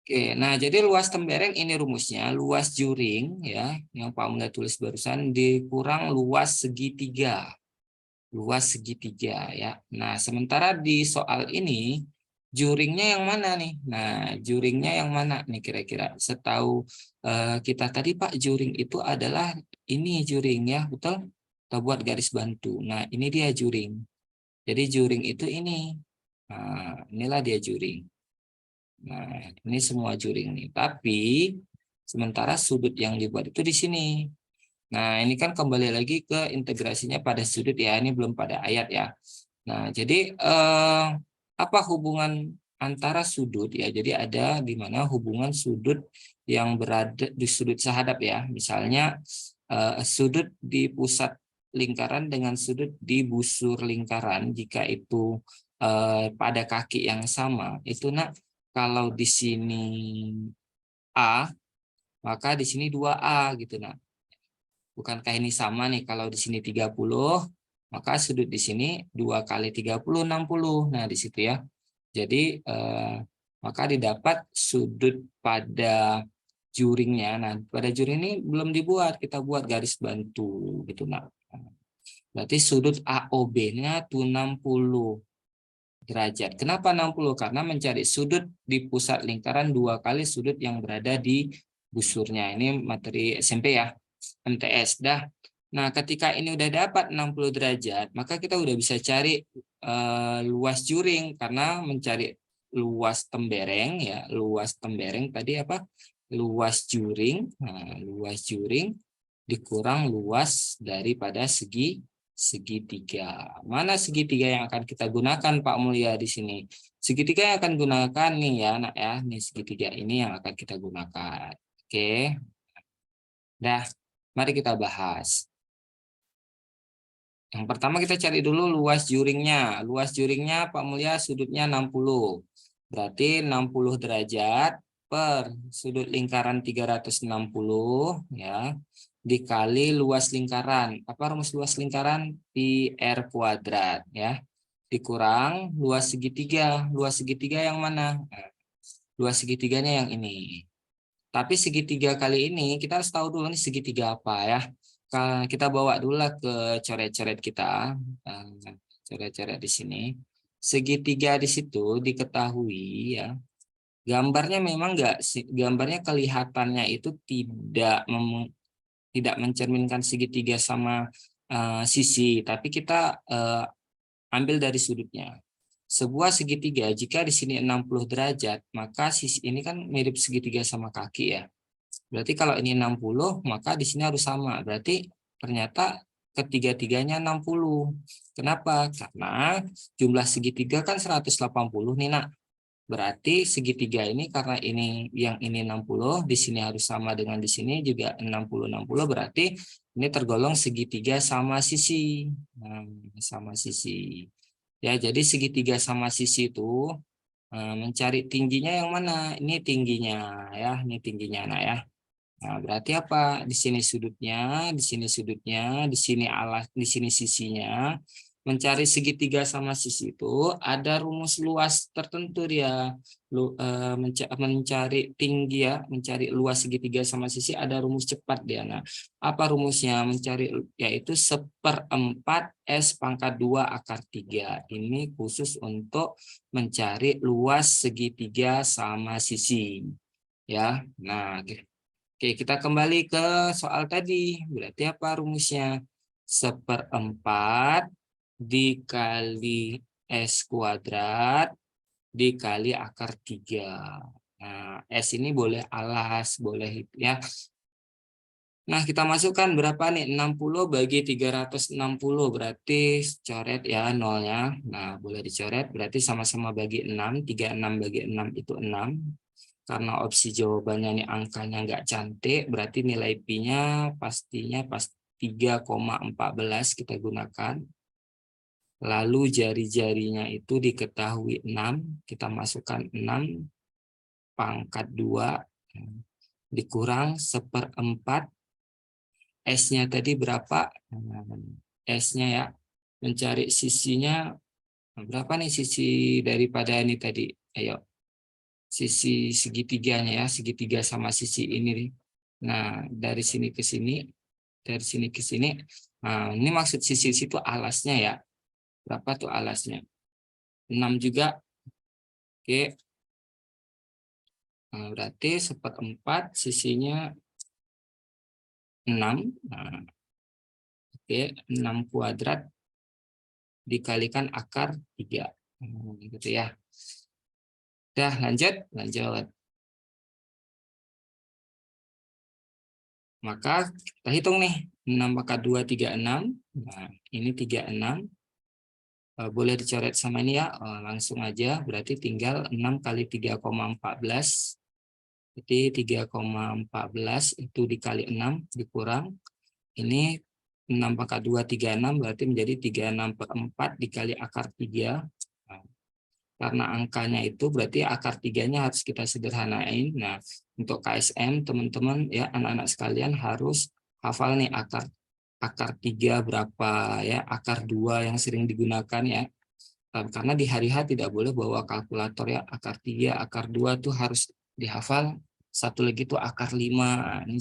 Oke, nah jadi luas tembereng ini rumusnya, luas juring ya, yang Pak Mulya tulis barusan dikurang luas segitiga. Luas segitiga ya. Nah, sementara di soal ini juringnya yang mana nih? Nah, juringnya yang mana nih kira-kira? Setahu kita tadi Pak, juring itu adalah ini juring ya, betul? Kita buat garis bantu. Nah, ini dia juring. Jadi juring itu ini. Nah, inilah dia juring. Nah, ini semua juring nih. Tapi sementara sudut yang dibuat itu di sini. Nah, ini kan kembali lagi ke integrasinya pada sudut ya. Ini belum pada ayat ya. Nah, jadi apa hubungan antara sudut ya? Jadi ada di mana hubungan sudut yang berada di sudut sahadap ya. Misalnya sudut di pusat lingkaran dengan sudut di busur lingkaran, jika itu pada kaki yang sama, itu nak kalau di sini A, maka di sini 2A gitu nak. Bukankah ini sama nih, kalau di sini 30, maka sudut di sini 2 kali 30, 60. Nah, di situ ya. Jadi, maka didapat sudut pada juringnya. Nah, pada juring ini belum dibuat, kita buat garis bantu. Gitu, nah. Berarti sudut AOB-nya itu 60 derajat. Kenapa 60? Karena mencari sudut di pusat lingkaran 2 kali sudut yang berada di busurnya. Ini materi SMP ya. MTS dah. Nah, ketika ini udah dapat 60 derajat, maka kita udah bisa cari luas juring, karena mencari luas tembereng ya, luas tembereng tadi apa? Luas juring. Nah, luas juring dikurang luas daripada segitiga. Mana segitiga yang akan kita gunakan Pak Mulya di sini? Segitiga yang akan gunakan nih ya, Nak ya. Nih segitiga ini yang akan kita gunakan. Oke. Dah. Mari kita bahas. Yang pertama kita cari dulu luas juringnya. Luas juringnya Pak Mulya sudutnya 60. Berarti 60 derajat per sudut lingkaran 360 ya, dikali luas lingkaran. Apa rumus luas lingkaran? Pi R kuadrat ya. Dikurang luas segitiga. Luas segitiga yang mana? Nah, luas segitiganya yang ini. Tapi segitiga kali ini kita harus tahu dulu nih segitiga apa ya. Kita bawa dulu ke coret-coret kita. Coret-coret di sini. Segitiga di situ diketahui ya. Gambarnya memang gambarnya kelihatannya itu tidak mencerminkan segitiga sama sisi, tapi kita ambil dari sudutnya. Sebuah segitiga jika di sini 60 derajat, maka sisi ini kan mirip segitiga sama kaki ya. Berarti kalau ini 60, maka di sini harus sama. Berarti ternyata ketiga-tiganya 60. Kenapa? Karena jumlah segitiga kan 180 nih, Nak. Berarti segitiga ini karena ini yang ini 60, di sini harus sama dengan di sini juga 60 berarti ini tergolong segitiga sama sisi. Nah, sama sisi. Ya, jadi segitiga sama sisi itu mencari tingginya yang mana? Ini tingginya ya, ini tingginya Nak ya. Nah, berarti apa? Di sini sudutnya, di sini sudutnya, di sini alas, di sini sisinya. Mencari segitiga sama sisi itu ada rumus luas tertentu dia. Mencari tinggi ya, mencari luas segitiga sama sisi ada rumus cepat dia. Nah, apa rumusnya? Mencari yaitu 1/4 S pangkat 2 akar 3. Ini khusus untuk mencari luas segitiga sama sisi. Ya, nah oke, kita kembali ke soal tadi. Berarti apa rumusnya? 1/4 dikali S kuadrat dikali akar 3. Nah, S ini boleh alas, boleh ya. Nah, kita masukkan berapa nih? 60 bagi 360. Berarti coret ya nolnya. Nah, boleh dicoret. Berarti sama-sama bagi 6. 36 bagi 6 itu 6. Karena opsi jawabannya ini angkanya nggak cantik, berarti nilai Pi-nya pastinya pas 3,14 kita gunakan. Lalu jari-jarinya itu diketahui 6, kita masukkan 6 pangkat 2 dikurang 1/4. S-nya tadi berapa? S-nya ya, mencari sisinya berapa nih sisi daripada ini tadi? Ayo. sisi segitiganya ya, segitiga sama sisi ini nih. Nah, dari sini ke sini, dari sini ke sini. Nah, ini maksud sisi itu alasnya ya. Berapa tuh alasnya? 6 juga. Oke. Nah, berarti seperempat sisinya 6. Nah, oke, 6 kuadrat dikalikan akar 3. Gitu ya. Udah, lanjut, lanjut. Maka kita hitung nih, 6 pangkat 2, 36. Nah, ini 36. Boleh dicoret sama ini ya, langsung aja. Berarti tinggal 6 kali 3,14. Jadi 3,14 itu dikali 6, dikurang. Ini 6 pangkat 2, 36, berarti menjadi 36/4 dikali akar 3. Nah, karena angkanya itu berarti akar 3-nya harus kita sederhanain. Nah, untuk KSM teman-teman ya anak-anak sekalian harus hafal nih akar akar 3 berapa ya, akar 2 yang sering digunakan ya. Karena di hari H tidak boleh bawa kalkulator ya, akar 3, akar 2 tuh harus dihafal. Satu lagi tuh akar 5. Nah, ini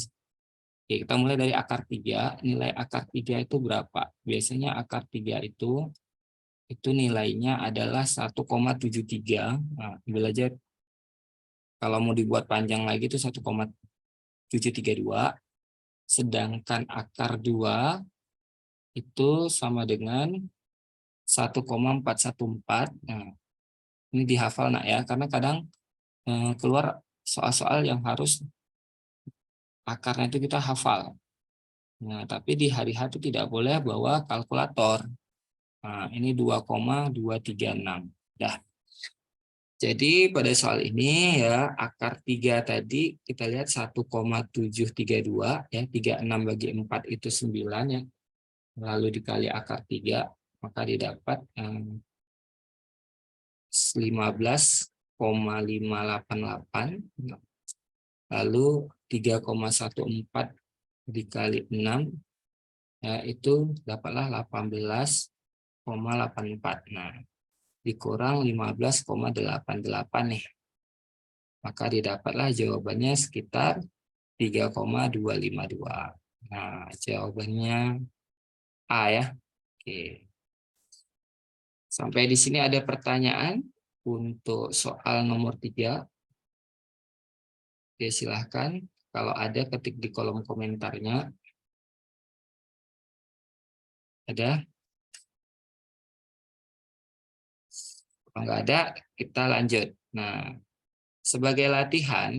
ya, kita mulai dari akar 3. Nilai akar 3 itu berapa? Biasanya akar 3 itu nilainya adalah 1,73. Nah, ambil aja kalau mau dibuat panjang lagi itu 1,732. Sedangkan akar 2 itu sama dengan 1,414. Nah, ini dihafal nak ya, karena kadang keluar soal-soal yang harus akarnya itu kita hafal. Nah, tapi di hari H itu tidak boleh bawa kalkulator. Nah, ini 2,236. Dah. Jadi pada soal ini ya akar 3 tadi kita lihat 1,732 ya, 36 bagi 4 itu 9 ya. Lalu dikali akar 3 maka didapat 15,588. Lalu 3,14 dikali 6 ya itu dapatlah 18,84. Nah, dikurang 15,88 nih. Maka didapatlah jawabannya sekitar 3,252. Nah, jawabannya A ya. Oke. Sampai di sini ada pertanyaan untuk soal nomor 3. Oke, silahkan. Kalau ada ketik di kolom komentarnya. Ada? Kalau nggak ada, kita lanjut. Nah, sebagai latihan,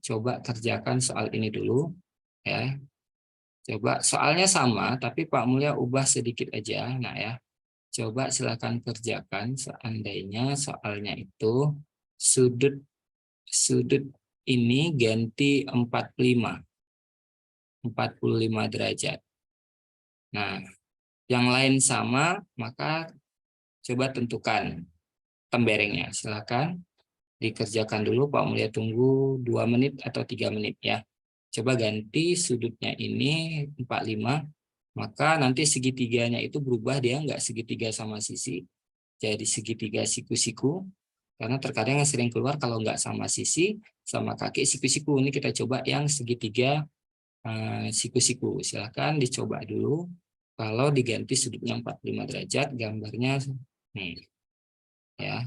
coba kerjakan soal ini dulu ya. Coba soalnya sama, tapi Pak Mulya ubah sedikit aja. Nah ya, coba silakan kerjakan. Seandainya soalnya itu sudut sudut ini ganti 45 derajat. Nah, yang lain sama, maka coba tentukan temberengnya. Silakan dikerjakan dulu, Pak Mulya tunggu 2 menit atau 3 menit ya. Coba ganti sudutnya ini 45, maka nanti segitiganya itu berubah, dia nggak segitiga sama sisi, jadi segitiga siku-siku. Karena terkadang yang sering keluar kalau nggak sama sisi, sama kaki siku-siku. Ini kita coba yang segitiga siku-siku. Silahkan dicoba dulu. Kalau diganti sudutnya 45 derajat, gambarnya nih ya.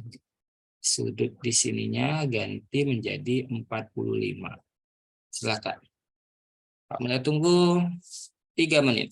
Sudut di sininya ganti menjadi 45. Silakan. Pak Mulya tunggu 3 menit.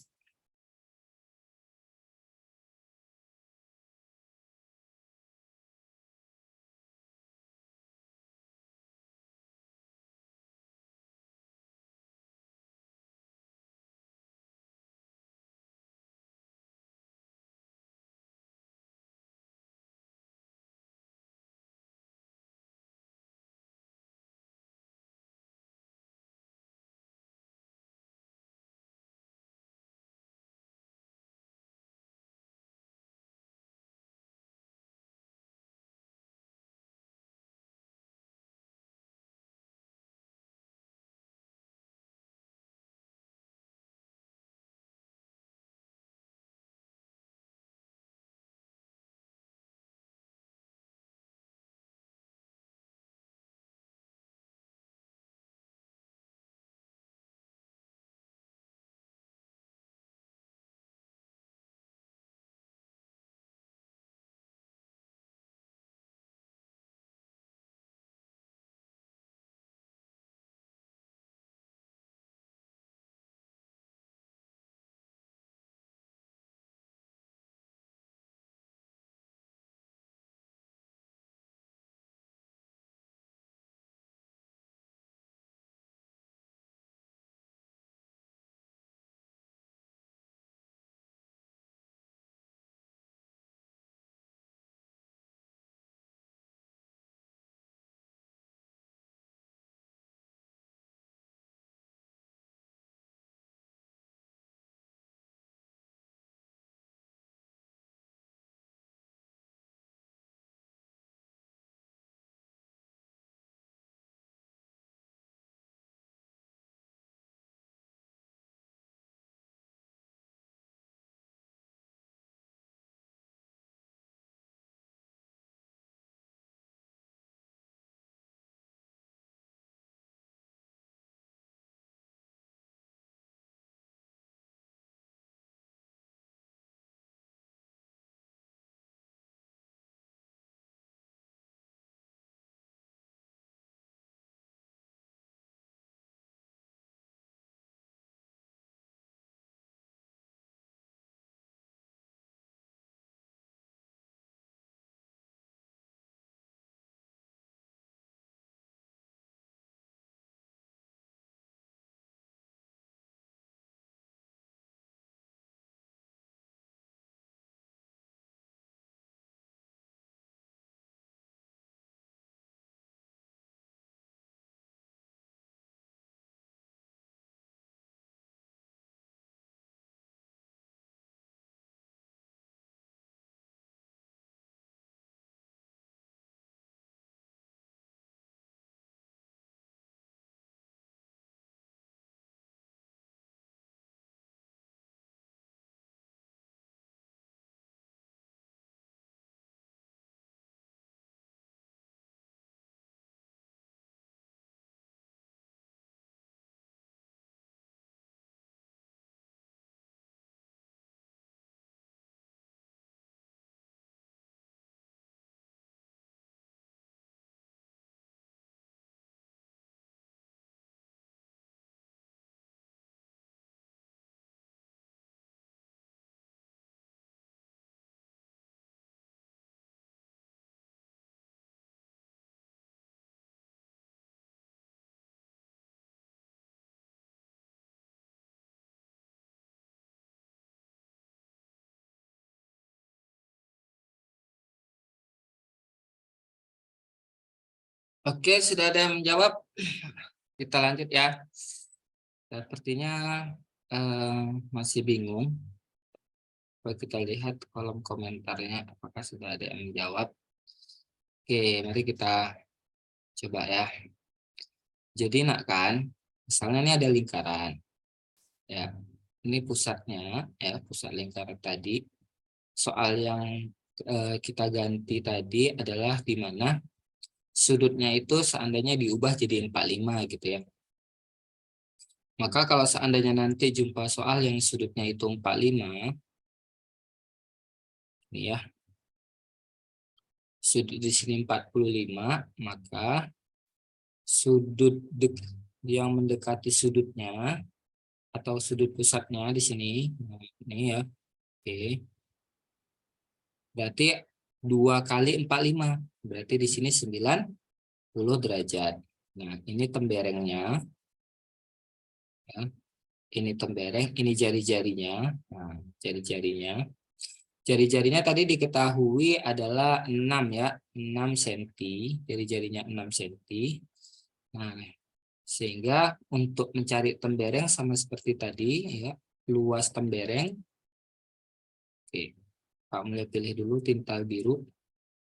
Oke, sudah ada yang menjawab. Kita lanjut ya. Sepertinya masih bingung. Coba kita lihat kolom komentarnya, apakah sudah ada yang menjawab. Oke, mari kita coba ya. Jadi nak kan, misalnya ini ada lingkaran. Ya, ini pusatnya, ya pusat lingkaran tadi. Soal yang kita ganti tadi adalah di mana sudutnya itu seandainya diubah jadi 45 gitu ya. Maka kalau seandainya nanti jumpa soal yang sudutnya itu 45, ini ya, sudut di sini 45, maka sudut yang mendekati sudutnya atau sudut pusatnya di sini, nah, ini ya, oke. Berarti 2 kali 45, berarti di sini 90 derajat. Nah, ini temberengnya, ya. Ini tembereng, ini jari-jarinya. Nah, jari-jarinya. Jari-jarinya tadi diketahui adalah 6 ya, 6 cm. Jari-jarinya 6 cm. Nah, sehingga untuk mencari tembereng sama seperti tadi ya, luas tembereng. Oke, Pak mulai pilih dulu tinta biru.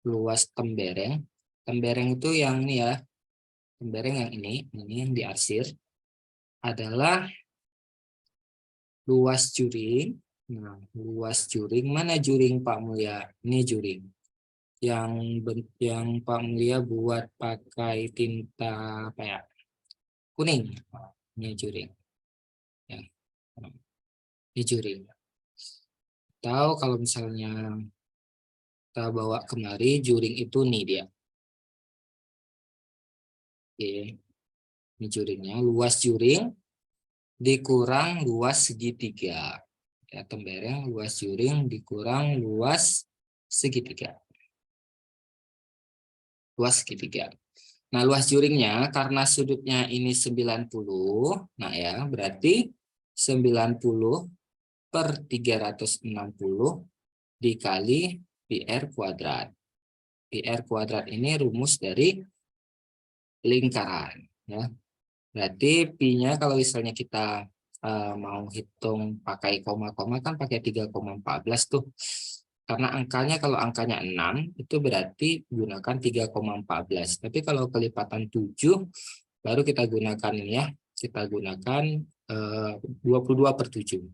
Luas tembereng. Tembereng itu yang ini ya, tembereng yang ini yang diarsir adalah luas juring. Nah, luas juring, mana juring Pak Mulia? Ini juring. Yang Pak Mulia buat pakai tinta apa ya? Kuning. Ini juring. Ya. Ini juring. Tahu kalau misalnya kita bawa kemari juring itu nih dia. Oke. Ini juringnya, luas juring dikurang luas segitiga. Ya, tembereng luas juring dikurang luas segitiga. Luas segitiga. Nah, luas juringnya karena sudutnya ini 90, nah ya, berarti 90 per 360 dikali PR kuadrat. PR kuadrat ini rumus dari lingkaran. Ya. Berarti pi-nya kalau misalnya kita mau hitung pakai koma-koma kan pakai 3,14 tuh. Karena angkanya kalau angkanya 6 itu berarti gunakan 3,14. Tapi kalau kelipatan 7 baru kita gunakan ini ya. Kita gunakan 22/7.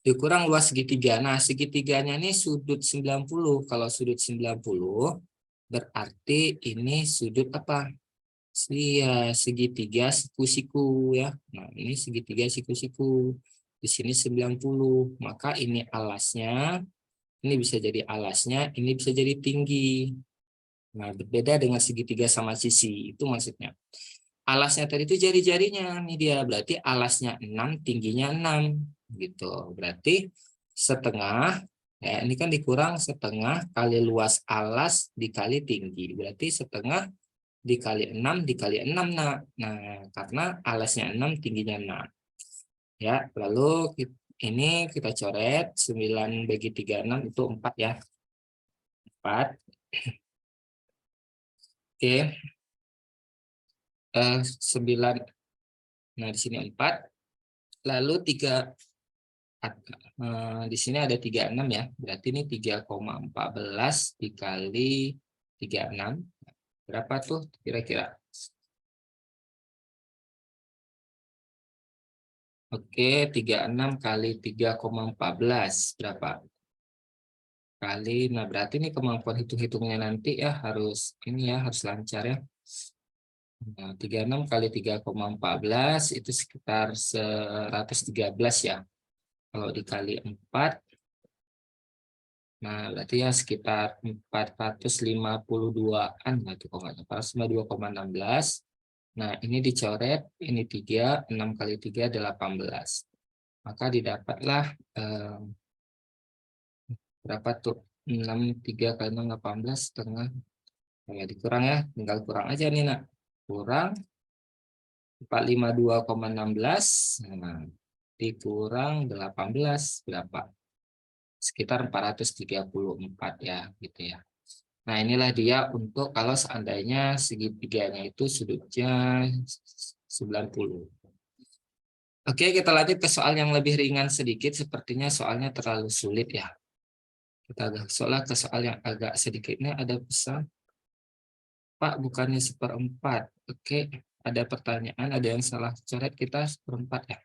Dikurang luas segitiga. Nah, segitiganya ini sudut 90. Kalau sudut 90 berarti ini sudut apa? Iya, segitiga siku-siku ya. Nah, ini segitiga siku-siku. Di sini 90. Maka ini alasnya, ini bisa jadi alasnya, ini bisa jadi tinggi. Nah, berbeda dengan segitiga sama sisi. Itu maksudnya. Alasnya tadi itu jari-jarinya. Ini dia, berarti alasnya 6, tingginya 6. Gitu. Berarti setengah, ya ini kan dikurang setengah kali luas alas dikali tinggi. Berarti setengah dikali 6 dikali 6 nah. Nah, karena alasnya 6 tingginya 6. Ya, lalu ini kita coret 9 bagi 36 itu 4 ya. 4. Oke. 9. Nah, di sini 4. Lalu 3 di sini ada 36 ya. Berarti ini 3,14 dikali 36. Berapa tuh kira-kira? Oke, 36 kali 3,14 berapa? Kali, nah berarti ini kemampuan hitung-hitungnya nanti ya harus ini ya harus lancar ya. Nah, 36 kali 3,14 itu sekitar 113 ya. Kalau dikali 4, nah berarti ya sekitar 452-an lah itu kalau nggak salah, 2,16. Nah, ini dicoret, ini 3, 6 kali 3 18. Maka didapatlah berapa tuh? 6, 3 kali 6, 18 setengah. Nah, dikurang ya, tinggal kurang aja nih nak. Kurang 452,16. Nah, dikurang 18 berapa? Sekitar 434 ya, gitu ya. Nah, inilah dia untuk kalau seandainya segitiganya itu sudutnya 90. Oke, kita lanjut ke soal yang lebih ringan sedikit. Sepertinya soalnya terlalu sulit ya. Kita agak ke soal yang agak sedikitnya ada pesan. Pak, bukannya seperempat. Oke, ada pertanyaan, ada yang salah coret, kita seperempat ya.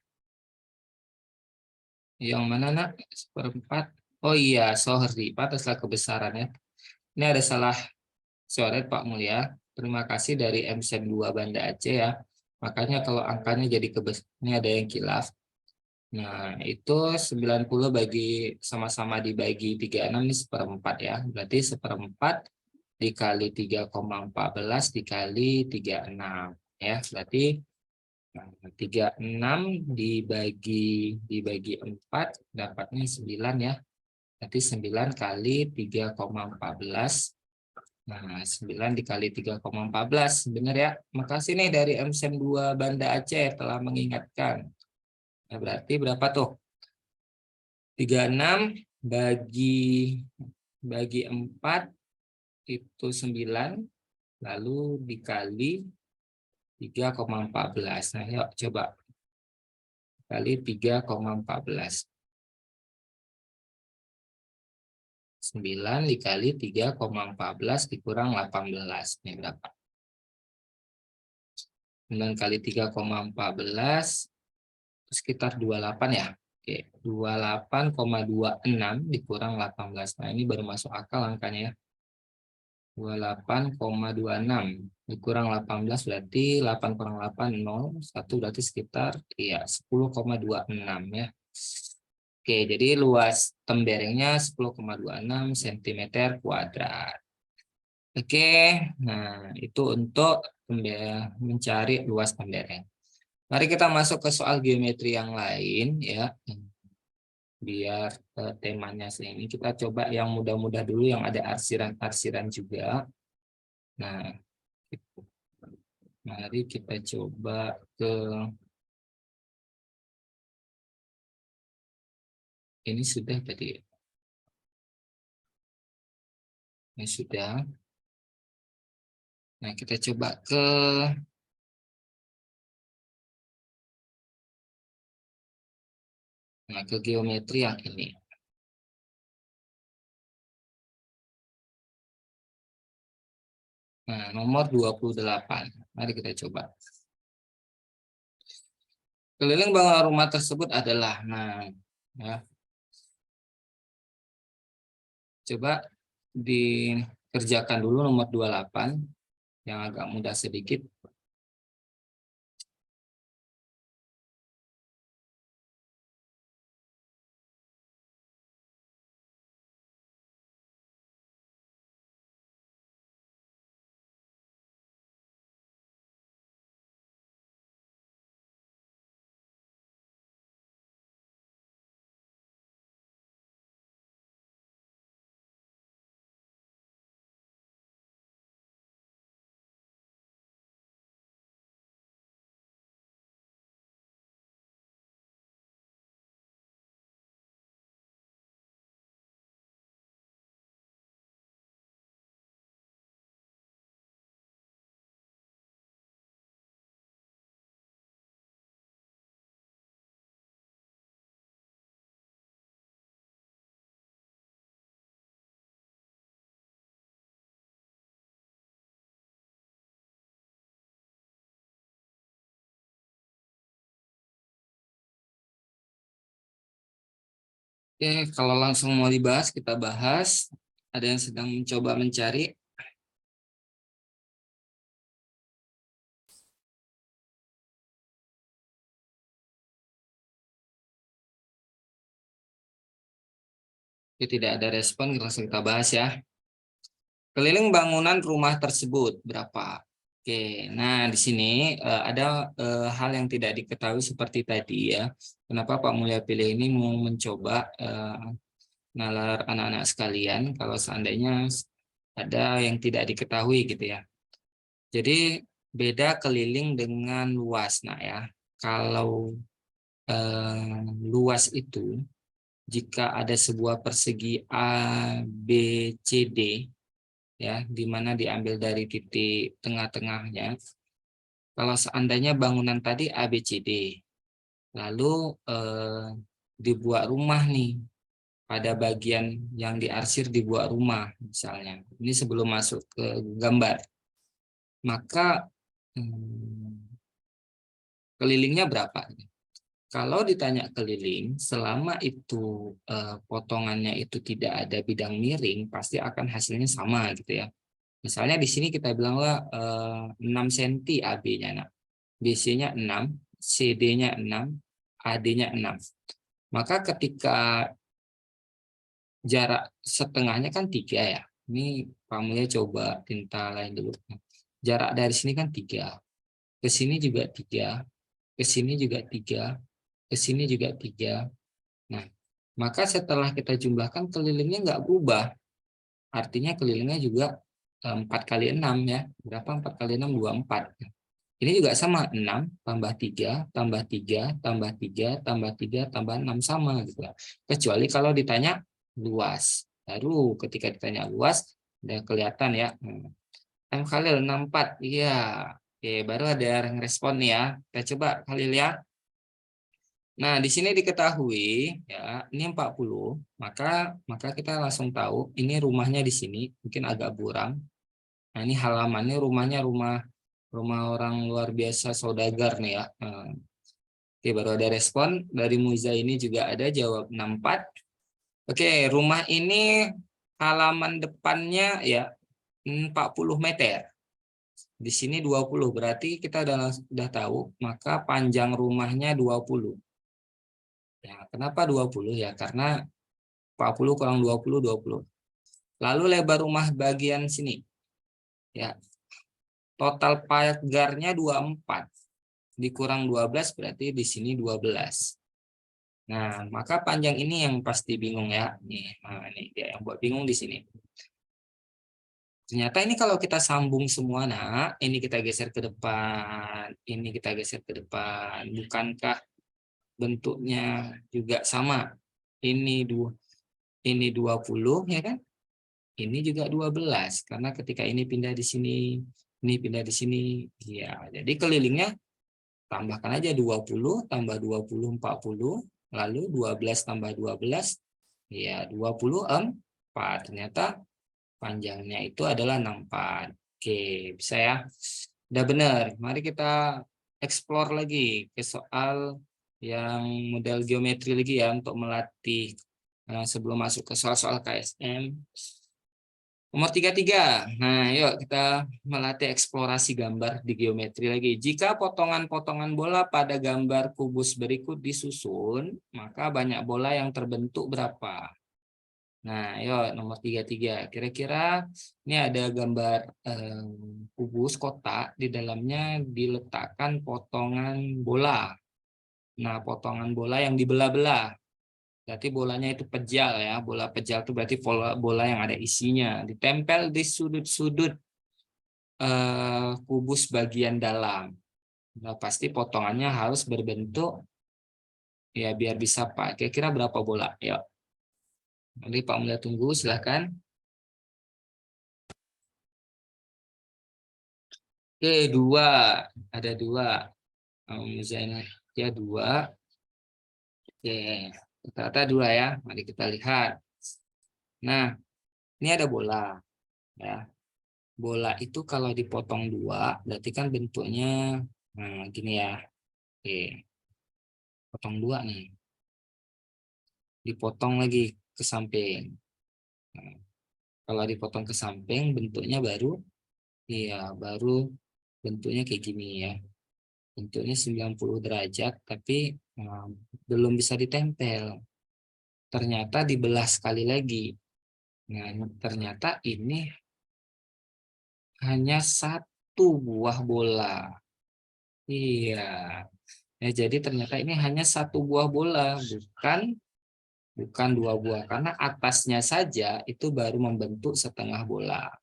Yang mana nak? Seperempat. Oh iya, sorry, Pak, ataslah kebesarannya. Ini ada salah coret Pak Mulia. Terima kasih dari MSN 2 Banda Aceh ya. Makanya kalau angkanya jadi ini ada yang kilaf. Nah, itu 90 bagi sama-sama dibagi 36 ini seperempat ya. Berarti seperempat dikali 3,14 dikali 36 ya. Berarti 36 dibagi 4 dapatnya 9 ya. Berarti 9 kali 3,14. Nah, 9 dikali 3,14 benar ya. Makasih nih dari MSN 2 Banda Aceh telah mengingatkan. Nah, berarti berapa tuh? 36 bagi 4 itu 9, lalu dikali 3,14. Nah, yuk coba kali 3,14. 9 dikali 3,14 dikurang 18. Ini berapa? 9 kali 3,14 sekitar 28 ya. Oke, 28,26 dikurang 18. Nah, ini baru masuk akal angkanya ya. 28,26 dikurang 18 berarti 8 kurang 8 0, 1 berarti sekitar ya 10,26 ya. Oke, jadi luas temberengnya 10,26 cm kuadrat. Oke, nah itu untuk mencari luas tembereng. Mari kita masuk ke soal geometri yang lain ya. Biar temanya sini kita coba yang mudah-mudah dulu yang ada arsiran-arsiran juga. Nah, mari kita coba ke ini sudah tadi. Ini sudah. Nah, kita coba ke geometri yang ini. Nah, nomor 28. Mari kita coba. Keliling bangunan rumah tersebut adalah, nah, ya. Coba dikerjakan dulu nomor 28 yang agak mudah sedikit. Oke, kalau langsung mau dibahas, kita bahas. Ada yang sedang mencoba mencari. Oke, tidak ada respon, langsung kita bahas ya. Keliling bangunan rumah tersebut berapa? Oke, nah di sini ada hal yang tidak diketahui seperti tadi ya. Kenapa Pak Mulya pilih ini mau mencoba nalar anak-anak sekalian kalau seandainya ada yang tidak diketahui gitu ya. Jadi beda keliling dengan luas. Nah ya, kalau luas itu jika ada sebuah persegi A, B, C, D ya, di mana diambil dari titik tengah-tengahnya. Kalau seandainya bangunan tadi ABCD, lalu dibuat rumah nih, pada bagian yang diarsir dibuat rumah misalnya. Ini sebelum masuk ke gambar. Maka kelilingnya berapa? Kalau ditanya keliling, selama itu potongannya itu tidak ada bidang miring, pasti akan hasilnya sama gitu ya. Misalnya di sini kita bilanglah 6 cm AB-nya. Nah, BC-nya 6, CD-nya 6, AD-nya 6. Maka ketika jarak setengahnya kan 3 ya. Ini Pak Mulya coba tinta lain dulu. Jarak dari sini kan 3. Ke sini juga 3. Ke sini juga 3. Ke sini juga 3. Nah, maka setelah kita jumlahkan kelilingnya nggak berubah. Artinya kelilingnya juga 4 kali 6 ya. Berapa 4 kali 6? 24. Ini juga sama, 6 tambah 3 tambah 3 tambah 3 tambah 3 tambah 6 sama gitu. Kecuali kalau ditanya luas. Baru ketika ditanya luas udah kelihatan ya. M Khalil 64. Iya. Oke, baru ada yang respon nih ya. Kita coba Khalil ya. Nah, di sini diketahui ya, ini 40, maka kita langsung tahu ini rumahnya di sini, mungkin agak buram. Nah, ini halamannya rumah orang luar biasa saudagar nih ya. Oke, baru ada respon dari Muiza, ini juga ada jawab 64. Oke, rumah ini halaman depannya ya 40 meter. Di sini 20, berarti kita udah tahu, maka panjang rumahnya 20. Ya, kenapa 20? Ya, karena 40 kurang 20, 20. Lalu lebar rumah bagian sini. Ya, total pagarnya 24. Dikurang 12 berarti di sini 12. Nah, maka panjang ini yang pasti bingung ya. Nah, ini dia yang buat bingung di sini. Ternyata ini kalau kita sambung semua, nah, ini kita geser ke depan, ini kita geser ke depan. Bukankah bentuknya juga sama? Ini 20 ya kan? Ini juga 12 karena ketika ini pindah di sini, ini pindah di sini. Ya, jadi kelilingnya tambahkan aja 20 tambah 20 40, lalu 12 tambah 12 ya 24. Ternyata panjangnya itu adalah 64. Oke, bisa ya. Udah benar. Mari kita explore lagi ke soal yang model geometri lagi ya untuk melatih sebelum masuk ke soal-soal KSM. Nomor 33. Nah, yuk kita melatih eksplorasi gambar di geometri lagi. Jika potongan-potongan bola pada gambar kubus berikut disusun, maka banyak bola yang terbentuk berapa? Nah, yuk nomor 33. Kira-kira ini ada gambar kubus kotak, di dalamnya diletakkan potongan bola. Nah, potongan bola yang dibelah-belah. Berarti bolanya itu pejal ya. Bola pejal itu berarti bola yang ada isinya. Ditempel di sudut-sudut kubus bagian dalam. Nah, pasti potongannya harus berbentuk ya biar bisa Pak. Kira-kira berapa bola? Yuk. Nanti Pak Mulya tunggu, silahkan. Oke, 2. Ada 2. Misalnya ya 2. Oke, rata-rata 2 ya. Mari kita lihat. Nah, ini ada bola. Ya. Bola itu kalau dipotong 2, berarti kan bentuknya gini ya. Oke, potong 2 nih. Dipotong lagi ke samping. Nah, kalau dipotong ke samping bentuknya baru, iya baru bentuknya kayak gini ya. Bentuknya 90 derajat, tapi belum bisa ditempel. Ternyata dibelah sekali lagi. Nah, ternyata ini hanya satu buah bola. Iya. Ya, jadi ternyata ini hanya satu buah bola, bukan 2 buah. Karena atasnya saja itu baru membentuk setengah bola.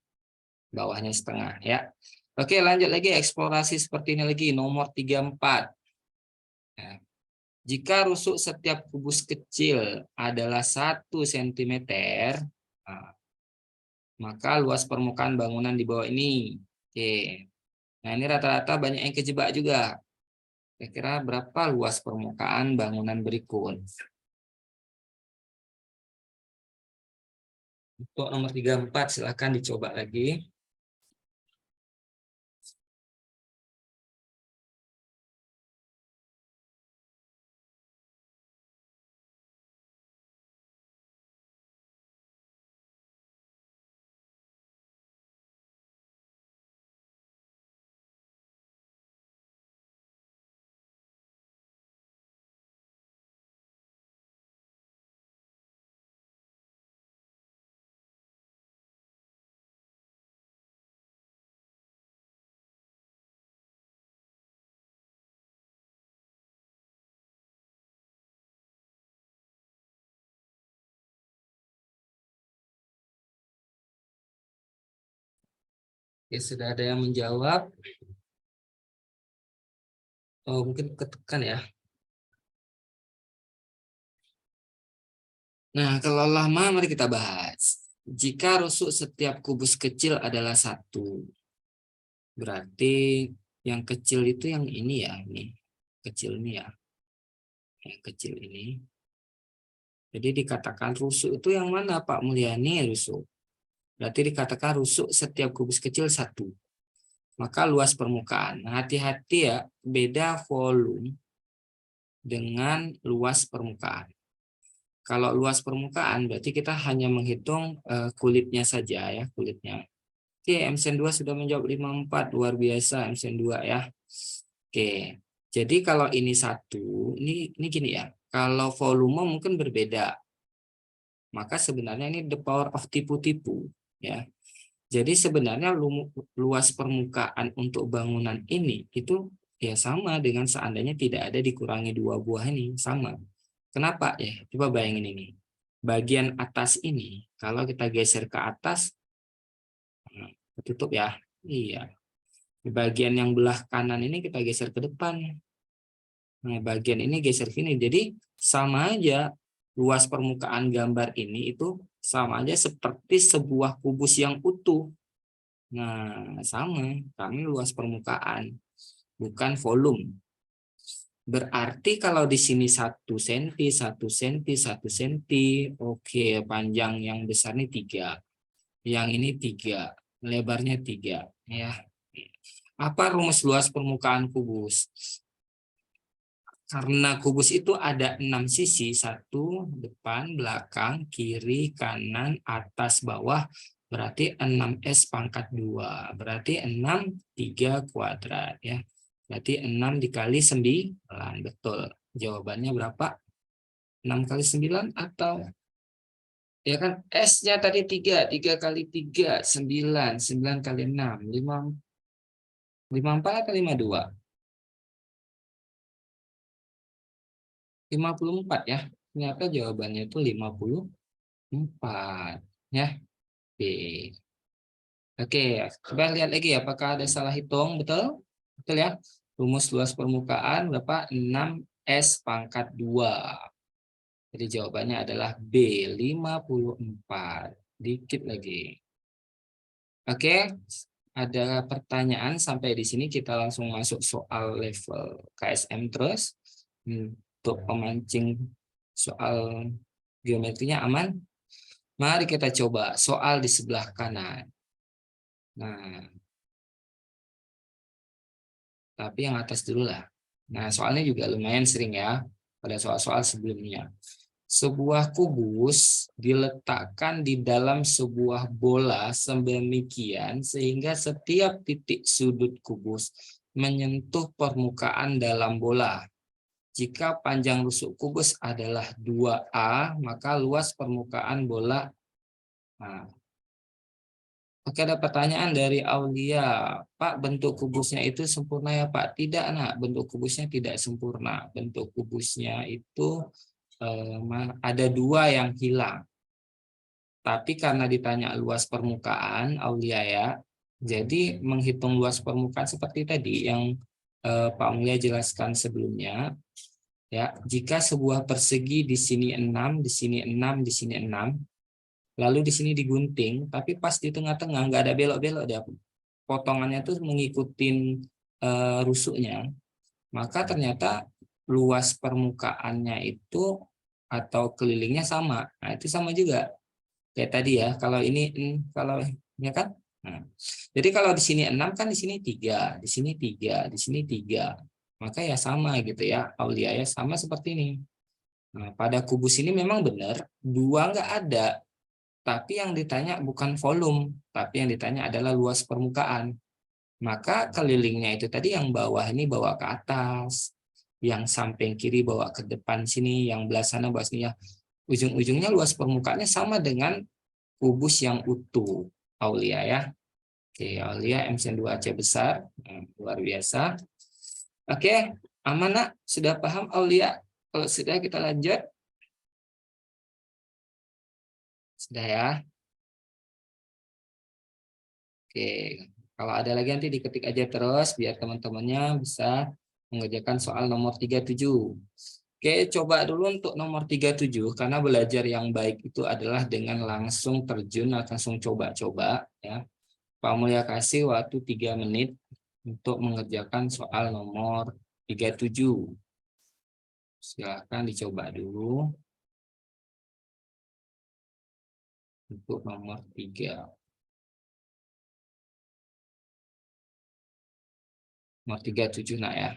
Bawahnya setengah ya. Oke, lanjut lagi eksplorasi seperti ini lagi. Nomor 34. Ya. Jika rusuk setiap kubus kecil adalah 1 cm, maka luas permukaan bangunan di bawah ini. Oke. Nah, ini rata-rata banyak yang kejebak juga. Kira-kira berapa luas permukaan bangunan berikut? Untuk nomor 34, silakan dicoba lagi. Oke, sudah ada yang menjawab. Oh, mungkin ketekan ya. Nah, kalau lama mari kita bahas. Jika rusuk setiap kubus kecil adalah 1, berarti yang kecil itu yang ini ya, ini. Kecil ini ya. Yang kecil ini. Jadi dikatakan rusuk itu yang mana Pak Mulyani rusuk? Berarti dikatakan rusuk setiap kubus kecil 1. Maka luas permukaan. Nah, hati-hati ya, beda volume dengan luas permukaan. Kalau luas permukaan berarti kita hanya menghitung kulitnya saja ya, kulitnya. Oke, MSN2 sudah menjawab 54, luar biasa MSN2 ya. Oke. Jadi kalau ini 1, ini gini ya. Kalau volume mungkin berbeda. Maka sebenarnya ini the power of tipu-tipu ya. Jadi sebenarnya luas permukaan untuk bangunan ini itu ya sama dengan seandainya tidak ada dikurangi 2 buah ini, sama. Kenapa ya? Coba bayangin ini. Bagian atas ini, kalau kita geser ke atas, tutup ya. Iya. Di bagian yang belah kanan ini kita geser ke depan. Nah, bagian ini geser sini. Jadi sama aja luas permukaan gambar ini itu sama aja seperti sebuah kubus yang utuh. Nah, sama, kami luas permukaan, bukan volume. Berarti kalau di sini 1 cm, 1 cm, 1 cm, oke, panjang yang besar ini 3. Yang ini 3, lebarnya 3. Ya. Apa rumus luas permukaan kubus? Karena kubus itu ada 6 sisi, 1, depan, belakang, kiri, kanan, atas, bawah, berarti 6S pangkat 2. Berarti 6, 3 kuadrat. Ya. Berarti 6 dikali 9, betul. Jawabannya berapa? 6 kali 9 atau ya kan S-nya tadi 3, 3 kali 3, 9, 9 kali 6, 54 atau 52? 54 ya. Ternyata jawabannya itu 54 ya. Oke. Oke, coba lihat lagi apakah ada salah hitung, betul? Betul ya. Rumus luas permukaan berapa? 6S pangkat 2. Jadi jawabannya adalah B, 54. Dikit lagi. Oke, ada pertanyaan sampai di sini kita langsung masuk soal level KSM terus. Untuk pemancing soal geometrinya aman. Mari kita coba soal di sebelah kanan. Nah, tapi yang atas dulu lah. Nah, soalnya juga lumayan sering ya pada soal-soal sebelumnya. Sebuah kubus diletakkan di dalam sebuah bola sedemikian sehingga setiap titik sudut kubus menyentuh permukaan dalam bola. Jika panjang rusuk kubus adalah 2A, maka luas permukaan bola. Nah, oke, ada pertanyaan dari Aulia. Pak, bentuk kubusnya itu sempurna ya Pak? Tidak, nak. Bentuk kubusnya tidak sempurna. Bentuk kubusnya itu ada 2 yang hilang. Tapi karena ditanya luas permukaan, Aulia ya, jadi menghitung luas permukaan seperti tadi yang Pak Aulia jelaskan sebelumnya, ya, jika sebuah persegi di sini 6, di sini 6, di sini 6, lalu di sini digunting, tapi pas di tengah-tengah nggak ada belok-belok, dia potongannya tuh ngikutin rusuknya, maka ternyata luas permukaannya itu atau kelilingnya sama. Nah, itu sama juga kayak tadi ya. Kalau ini kalau ya kan. Nah, jadi kalau di sini 6 kan di sini 3, di sini 3, di sini 3. Maka ya sama gitu ya. Aulia ya sama seperti ini. Nah, pada kubus ini memang benar dua nggak ada, tapi yang ditanya bukan volume, tapi yang ditanya adalah luas permukaan. Maka kelilingnya itu tadi yang bawah ini bawa ke atas, yang samping kiri bawa ke depan sini, yang belah sana bawa sini ya. Ujung-ujungnya luas permukaannya sama dengan kubus yang utuh, Aulia ya. Oke, Aulia MCN2AC besar, luar biasa. Oke, aman nak? Sudah paham Aulia? Kalau sudah kita lanjut. Sudah ya. Oke, kalau ada lagi nanti diketik aja terus biar teman-temannya bisa mengerjakan soal nomor 37. Oke, coba dulu untuk nomor 37 karena belajar yang baik itu adalah dengan langsung terjun, langsung coba-coba ya. Pak Mulya kasih waktu 3 menit untuk mengerjakan soal nomor 37. Silakan dicoba dulu untuk nomor 3. Nomor 37 nak ya.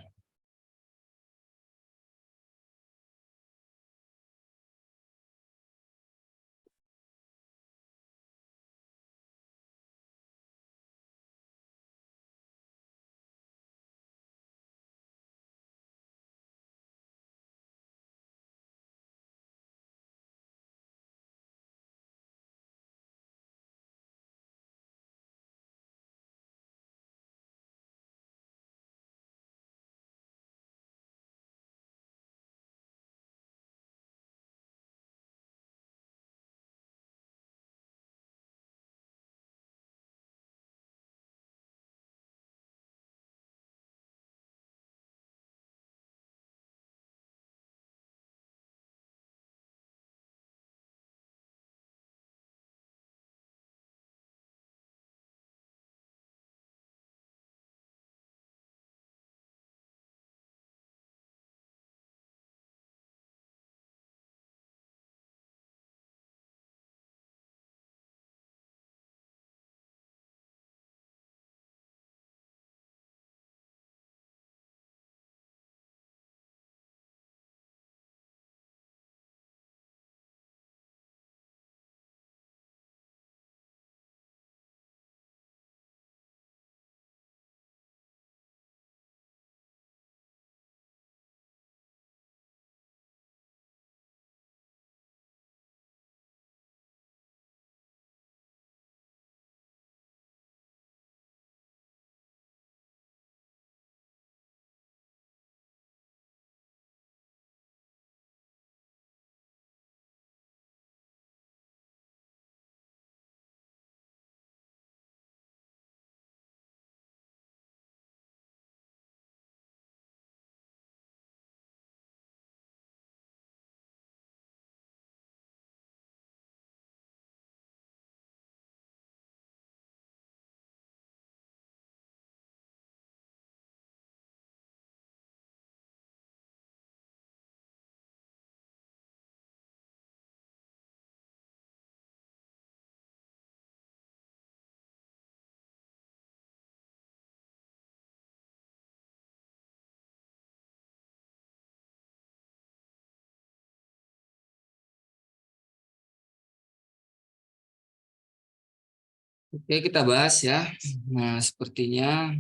Oke, kita bahas ya. Nah, sepertinya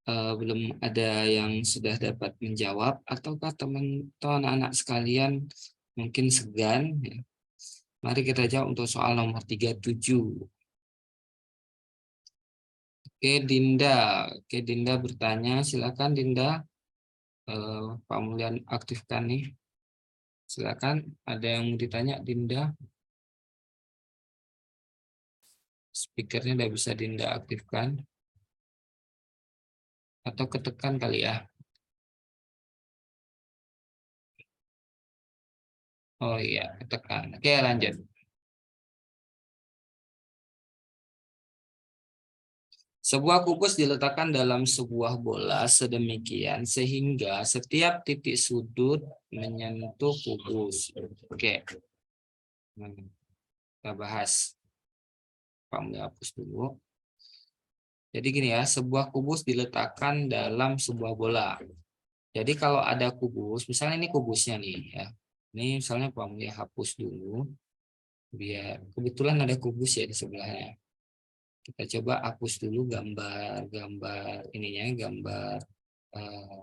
belum ada yang sudah dapat menjawab, ataukah teman-teman anak sekalian mungkin segan. Ya. Mari kita jawab untuk soal nomor 37. Oke, Dinda. Oke, Dinda bertanya. Silakan Dinda. Pak Mulyan aktifkan nih. Silakan. Ada yang mau ditanya, Dinda? Speakernya udah bisa Dinda aktifkan. Atau ketekan kali ya. Oh iya, ketekan. Oke, lanjut. Sebuah kubus diletakkan dalam sebuah bola sedemikian sehingga setiap titik sudut menyentuh kubus. Oke, kita bahas. Pak mulai hapus dulu. Jadi gini ya, sebuah kubus diletakkan dalam sebuah bola. Jadi kalau ada kubus, misalnya ini kubusnya nih ya. Ini misalnya Pak mulai hapus dulu. Biar kebetulan ada kubus ya di sebelahnya. Kita coba hapus dulu gambar ininya, gambar eh,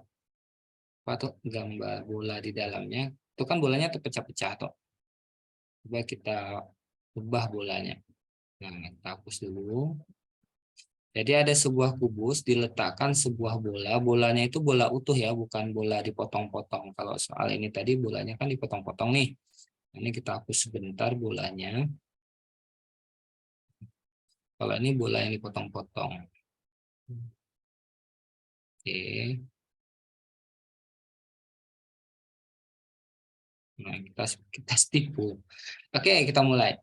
apa tuh, gambar bola di dalamnya. Itu kan bolanya terpecah-pecah tuh. Coba kita ubah bolanya. Nah, kita hapus dulu. Jadi ada sebuah kubus diletakkan sebuah bola. Bolanya itu bola utuh ya, bukan bola dipotong-potong. Kalau soal ini tadi bolanya kan dipotong-potong nih. Ini kita hapus sebentar bolanya. Kalau ini bola yang dipotong-potong. Oke. Nah, kita tipu. Oke, kita mulai.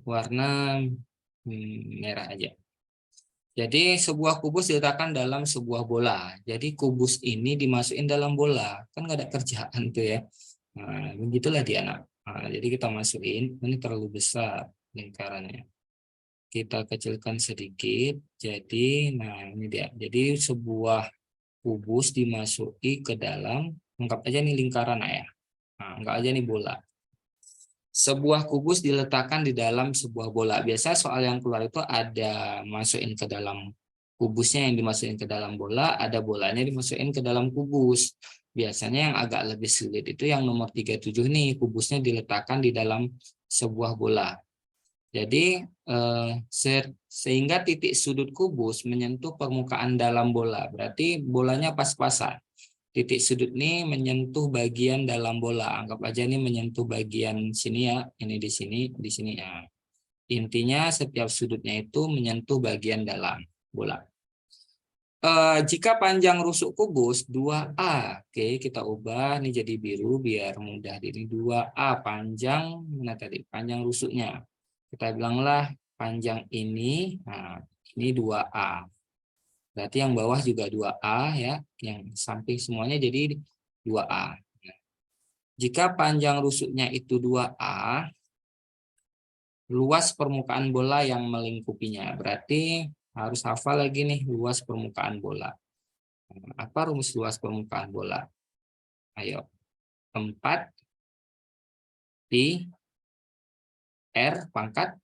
Warna merah aja. Jadi sebuah kubus diletakkan dalam sebuah bola. Jadi kubus ini dimasukin dalam bola. Kan nggak ada kerjaan tuh ya. Nah, begitulah dia anak. Nah, jadi kita masukin, ini terlalu besar lingkarannya. Kita kecilkan sedikit. Jadi, nah ini dia. Jadi sebuah kubus dimasuki ke dalam, anggap aja nih lingkaran ya. Nah, anggap aja nih bola. Sebuah kubus diletakkan di dalam sebuah bola. Biasa soal yang keluar itu ada masukin ke dalam kubusnya, yang dimasukin ke dalam bola, ada bolanya dimasukin ke dalam kubus. Biasanya yang agak lebih sulit itu yang nomor 37 nih, kubusnya diletakkan di dalam sebuah bola. Jadi sehingga titik sudut kubus menyentuh permukaan dalam bola. Berarti bolanya pas-pasan. Titik sudut ini menyentuh bagian dalam bola. Anggap aja ini menyentuh bagian sini ya. Ini di sini ya. Intinya setiap sudutnya itu menyentuh bagian dalam bola. Jika panjang rusuk kubus 2A, oke kita ubah ini jadi biru biar mudah. Ini 2A panjang, mana tadi? Panjang rusuknya. Kita bilanglah panjang ini, nah ini 2A. Berarti yang bawah juga 2A ya, yang samping semuanya jadi 2A. Jika panjang rusuknya itu 2A, luas permukaan bola yang melingkupinya. Berarti harus hafal lagi nih luas permukaan bola. Apa rumus luas permukaan bola? Ayo, 4 pi R pangkat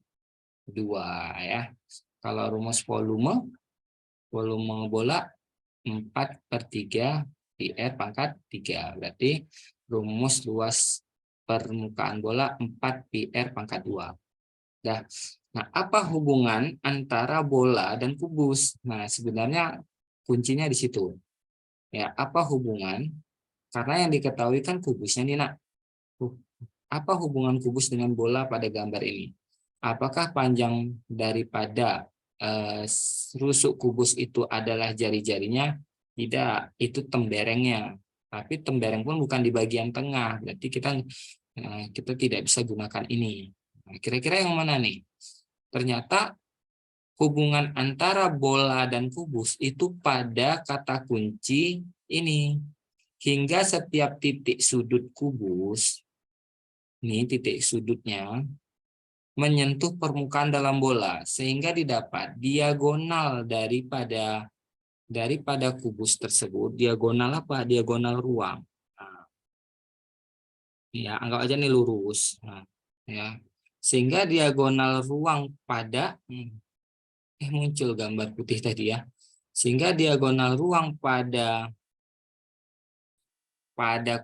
2 ya. Kalau rumus volume bola 4/3 pi R pangkat 3. Berarti rumus luas permukaan bola 4 pi R pangkat 2. Nah, apa hubungan antara bola dan kubus? Nah, sebenarnya kuncinya di situ. Ya, apa hubungan? Karena yang diketahui kan kubusnya nih, Nak. Apa hubungan kubus dengan bola pada gambar ini? Apakah panjang daripada rusuk kubus itu adalah jari-jarinya? Tidak, itu temberengnya. Tapi tembereng pun bukan di bagian tengah. Berarti kita tidak bisa gunakan ini. Nah, kira-kira yang mana nih? Ternyata hubungan antara bola dan kubus itu pada kata kunci ini. Hingga setiap titik sudut kubus, ini titik sudutnya, menyentuh permukaan dalam bola sehingga didapat diagonal daripada kubus tersebut. Diagonal apa? Diagonal ruang. Nah, ya anggap aja nih lurus. Nah, ya sehingga diagonal ruang pada muncul gambar putih tadi ya. Sehingga diagonal ruang pada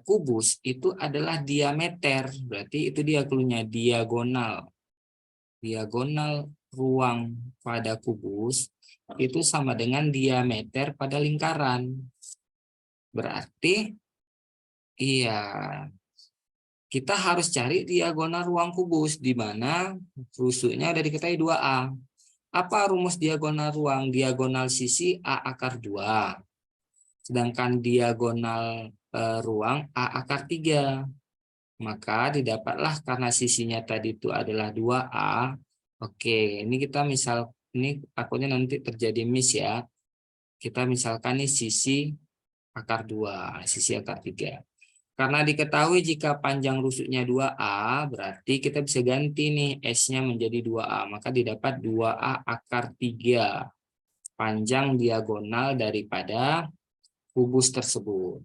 kubus itu adalah diameter. Berarti itu dia cluenya, diagonal. Diagonal ruang pada kubus itu sama dengan diameter pada lingkaran. Berarti iya, kita harus cari diagonal ruang kubus di mana rusuknya udah diketahui 2A. Apa rumus diagonal ruang? Diagonal sisi A akar 2. Sedangkan diagonal ruang A akar 3. Maka didapatlah karena sisinya tadi itu adalah 2A. Oke, ini kita ini takutnya nanti terjadi miss ya. Kita misalkan nih sisi akar 2, sisi akar 3. Karena diketahui jika panjang rusuknya 2A, berarti kita bisa ganti nih S-nya menjadi 2A. Maka didapat 2A akar 3 panjang diagonal daripada kubus tersebut.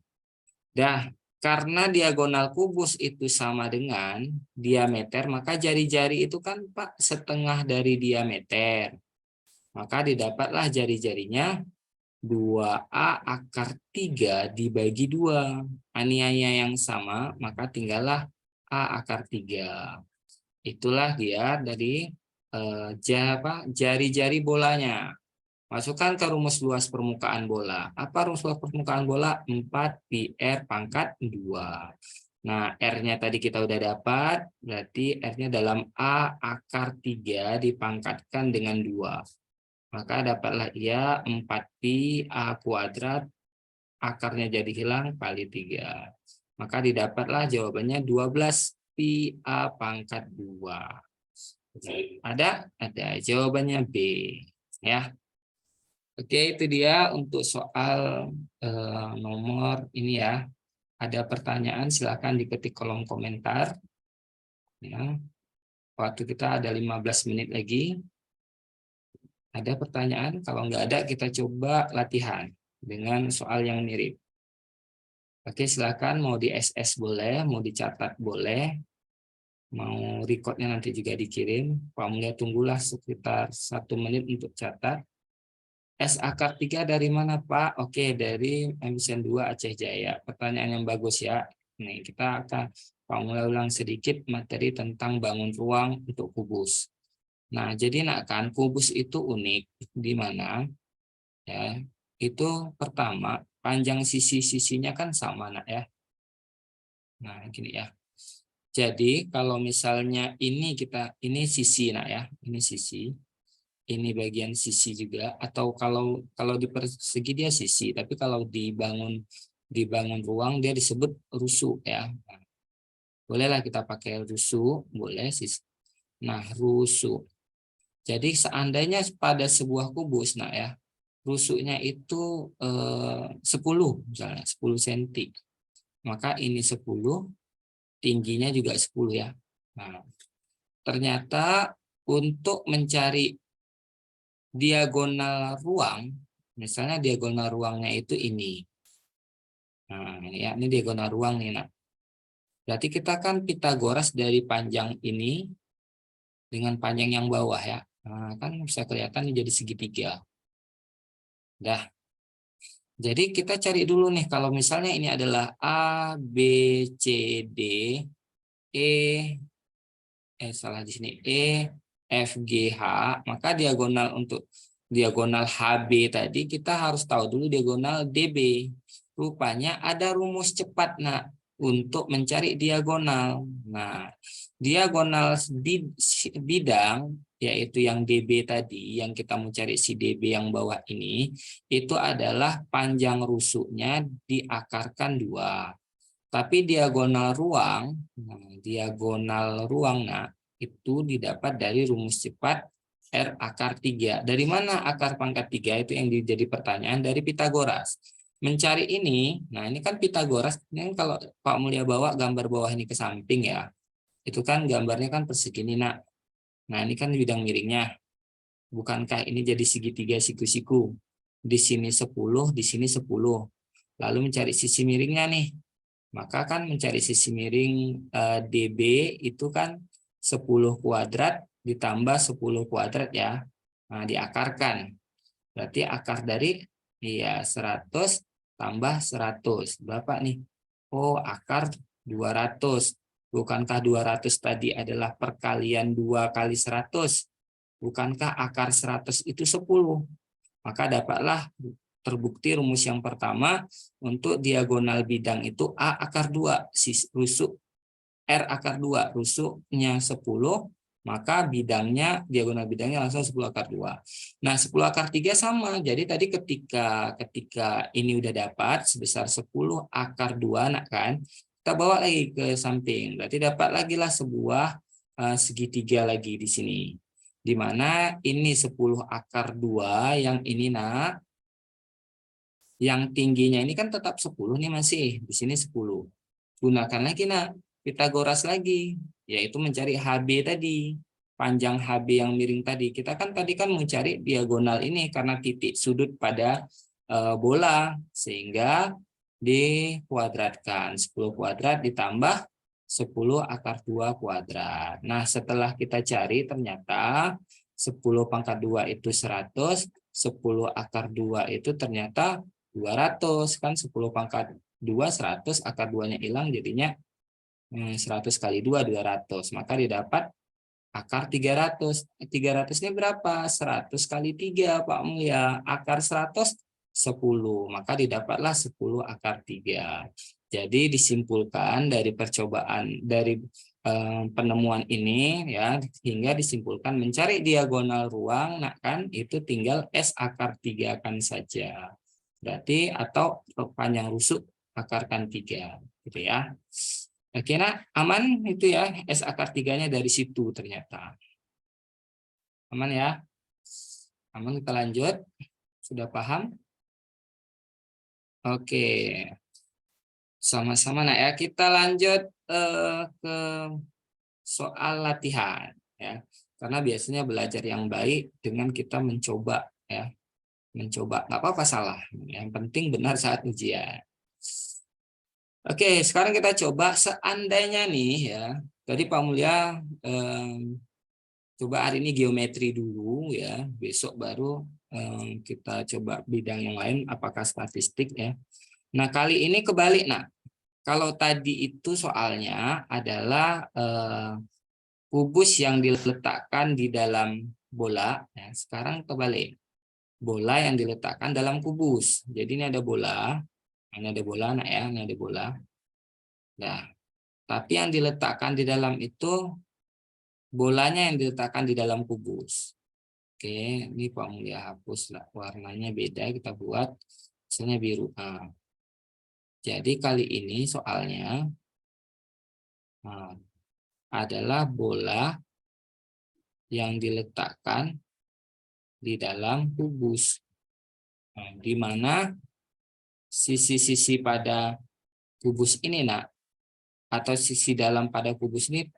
Dah, karena diagonal kubus itu sama dengan diameter, maka jari-jari itu kan Pak setengah dari diameter. Maka didapatlah jari-jarinya 2A akar 3 dibagi 2. Aniaya yang sama, maka tinggallah A akar 3. Itulah dia dari jari-jari bolanya. Masukkan ke rumus luas permukaan bola. Apa rumus luas permukaan bola? 4 pi R pangkat 2. Nah, R-nya tadi kita udah dapat, berarti R-nya dalam A akar 3 dipangkatkan dengan 2. Maka dapatlah ia 4 pi A kuadrat, akarnya jadi hilang, kali 3. Maka didapatlah jawabannya 12 pi A pangkat 2. Ada? Ada. Jawabannya B. Ya. Oke, itu dia untuk soal nomor ini ya. Ada pertanyaan, silakan diketik kolom komentar. Ya. Waktu kita ada 15 menit lagi. Ada pertanyaan? Kalau nggak ada, kita coba latihan dengan soal yang mirip. Oke, silakan mau di SS boleh, mau dicatat boleh. Mau recordnya nanti juga dikirim. Pak Mulia tunggulah sekitar 1 menit untuk catat. S akar 3 dari mana Pak? Oke, dari MSN 2 Aceh Jaya. Pertanyaan yang bagus ya. Nih, kita akan mulai ulang sedikit materi tentang bangun ruang untuk kubus. Nah, jadi nak kan kubus itu unik di mana ya. Itu pertama, panjang sisi-sisinya kan sama nak ya. Nah, gini ya. Jadi, kalau misalnya ini sisi nak ya, ini sisi. Ini bagian sisi juga, atau kalau di persegi dia sisi, tapi kalau dibangun ruang dia disebut rusuk ya. Nah, bolehlah kita pakai rusuk, boleh sisi. Nah, rusuk. Jadi seandainya pada sebuah kubus, nah ya, rusuknya itu 10 misalnya, 10 cm. Maka ini 10, tingginya juga 10 ya. Nah, ternyata untuk mencari diagonal ruang, misalnya diagonal ruangnya itu ini. Nah, ini ya, ini diagonal ruang nih, nak. Berarti kita kan Pitagoras dari panjang ini dengan panjang yang bawah ya. Nah, kan bisa kelihatan ini jadi segitiga. Dah. Jadi kita cari dulu nih, kalau misalnya ini adalah A, B, C, D, salah di sini, F, G, H, maka untuk diagonal HB tadi kita harus tahu dulu diagonal DB. Rupanya ada rumus cepat untuk mencari diagonal. Nah, diagonal bidang yaitu yang DB tadi, yang kita mau cari si DB yang bawah ini, itu adalah panjang rusuknya diakarkan 2. Tapi diagonal ruang, itu didapat dari rumus cepat R akar 3. Dari mana akar pangkat 3? Itu yang jadi pertanyaan dari Pitagoras. Mencari ini, nah ini kan Pitagoras, ini kalau Pak Mulia bawa gambar bawah ini ke samping ya. Itu kan gambarnya kan persegi ini, nak. Nah ini kan bidang miringnya. Bukankah ini jadi segitiga siku-siku? Di sini 10, di sini 10. Lalu mencari sisi miringnya nih. Maka kan mencari sisi miring DB itu kan 10 kuadrat ditambah 10 kuadrat ya. Nah, diakarkan. Berarti akar dari 100 tambah 100. Berapa nih? Oh, akar 200. Bukankah 200 tadi adalah perkalian 2 kali 100? Bukankah akar 100 itu 10? Maka dapatlah terbukti rumus yang pertama untuk diagonal bidang itu A akar 2, rusuk R akar 2, rusuknya 10, maka diagonal bidangnya langsung 10 akar 2. Nah, 10 akar 3 sama. Jadi tadi ketika ini udah dapat sebesar 10 akar 2, nak kan? Kita bawa lagi ke samping. Berarti dapat lagi lah sebuah segitiga lagi di sini. Di mana ini 10 akar 2, yang ini nak, yang tingginya ini kan tetap 10 nih masih, di sini 10. Gunakan lagi nak, Pitagoras lagi, yaitu mencari HB tadi, panjang HB yang miring tadi. Kita kan tadi kan mencari diagonal ini karena titik sudut pada bola, sehingga dikuadratkan. 10 kuadrat ditambah 10 akar 2 kuadrat. Nah, setelah kita cari ternyata 10 pangkat 2 itu 100, 10 akar 2 itu ternyata 200. Kan 10 pangkat 2 100, akar 2-nya hilang, jadinya 100 kali 2 200. Maka didapat akar 300. 300 ini berapa? 100 kali 3, Pak Mulya. Akar 100 10. Maka didapatlah 10 akar 3. Jadi disimpulkan dari percobaan, dari penemuan ini ya, hingga disimpulkan mencari diagonal ruang, nah kan itu tinggal S akar 3 kan saja. Berarti atau panjang rusuk akarkan 3 gitu ya. Oke, nah aman itu ya, S akar 3-nya dari situ ternyata. Aman ya? Aman, kita lanjut. Sudah paham? Oke. Sama-sama nah ya, kita lanjut ke soal latihan ya. Karena biasanya belajar yang baik dengan kita mencoba ya. Mencoba, nggak apa-apa salah. Yang penting benar saat ujian. Oke, sekarang kita coba seandainya nih ya. Tadi Pak Mulya coba hari ini geometri dulu ya. Besok baru kita coba bidang yang lain, apakah statistik ya. Nah, kali ini kebalik. Nah, kalau tadi itu soalnya adalah kubus yang diletakkan di dalam bola. Ya, sekarang kebalik. Bola yang diletakkan dalam kubus. Jadi ini ada bola. Ini ada bola, nah ya, ini ada bola. Nah, tapi yang diletakkan di dalam itu bolanya yang diletakkan di dalam kubus. Oke, ini Pak Mulia hapus lah, warnanya beda, kita buat misalnya biru. Nah, jadi kali ini soalnya adalah bola yang diletakkan di dalam kubus. Nah, di mana sisi-sisi pada kubus ini nak, atau sisi dalam pada kubus ini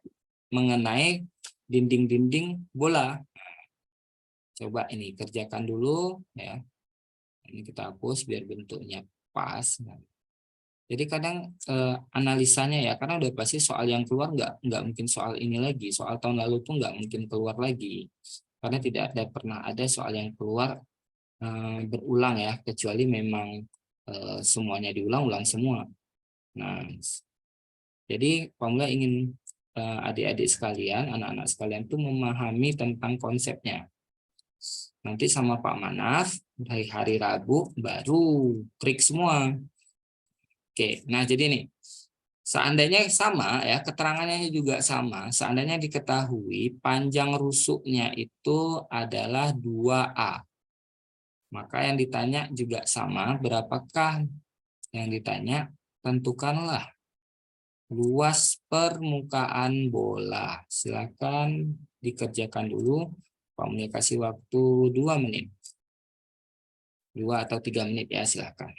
mengenai dinding-dinding bola. Coba ini kerjakan dulu ya. Ini kita hapus biar bentuknya pas. Jadi kadang analisanya ya, karena udah pasti soal yang keluar nggak mungkin soal ini lagi, soal tahun lalu pun nggak mungkin keluar lagi, karena tidak ada pernah ada soal yang keluar berulang ya, kecuali memang semuanya diulang-ulang semua. Nah, jadi Pak Mulya ingin adik-adik sekalian, anak-anak sekalian tuh memahami tentang konsepnya. Nanti sama Pak Manaf dari hari Rabu baru trik semua. Oke, nah jadi nih, seandainya sama ya, keterangannya juga sama, seandainya diketahui panjang rusuknya itu adalah 2A. Maka yang ditanya juga sama, berapakah yang ditanya? Tentukanlah luas permukaan bola. Silakan dikerjakan dulu. Pak Mulya kasih waktu 2 menit. 2 atau 3 menit ya, silakan.